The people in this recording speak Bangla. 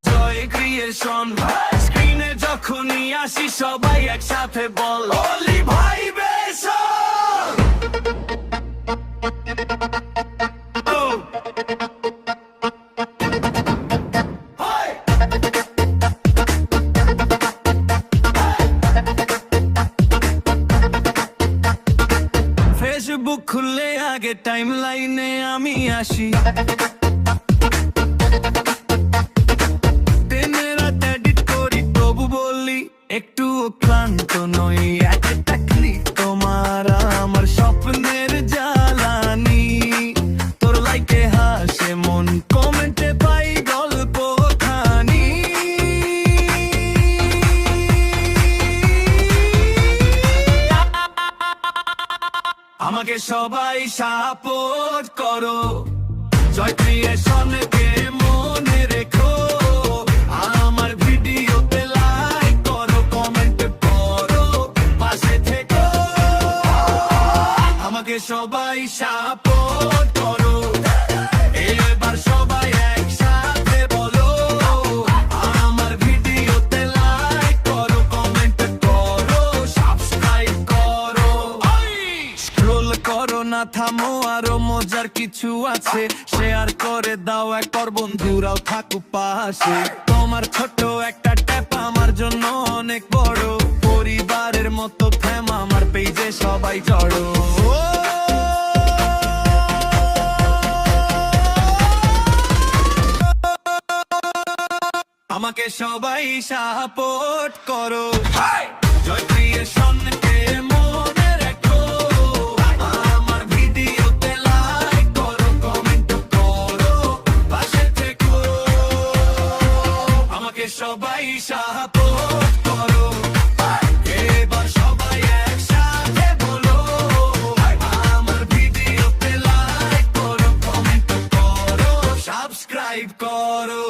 জয় ক্রিয়েশন স্ক্রিনে যখনই আসি সবাই একসাথে বল অলি ভাই বেশন। ফেসবুক খুললে আগে টাইম লাইনে আমি আসি, একটু ক্লান্ত নই, একটা ক্লিক তোমার আমার স্বপ্নের জ্বালানি। তোর লাইকে হাসে মন, কমেন্টে পাই গল্প খানি। আমাকে সবাই সাপোর্ট করো, জয় ক্রিয়েশনকে মনে রেখো। আমার ভিডিওতে লাইক করো, কমেন্ট করো, পাশে থেকো। আমাকে সবাই সাপোর্ট করো, এবার সবাই একসাথে বলো। আমার ভিডিওতে লাইক করো, কমেন্ট করো, সাবস্ক্রাইব করো। স্ক্রোল করো না থামো, আরো মজার কিছু আছে, শেয়ার করে দাও একবার, বন্ধুরাও থাকুক পাশে। তোমার ছোট একটা ট্যাপ আমার জন্য অনেক বড়, পরিবারের মতো ফ্যাম আমার পেজে সবাই জড়ো। আমাকে সবাই সাপোর্ট করো, জয় ক্রিয়েশনকে মনে রেখো। আমার ভিডিওতে লাইক করো, কমেন্ট করো, পাশে থেকো। আমাকে সবাই সাপোর্ট করো, এবার সবাই একসাথে বলো। আমার ভিডিওতে লাইক করো, কমেন্ট করো, সাবস্ক্রাইব করো।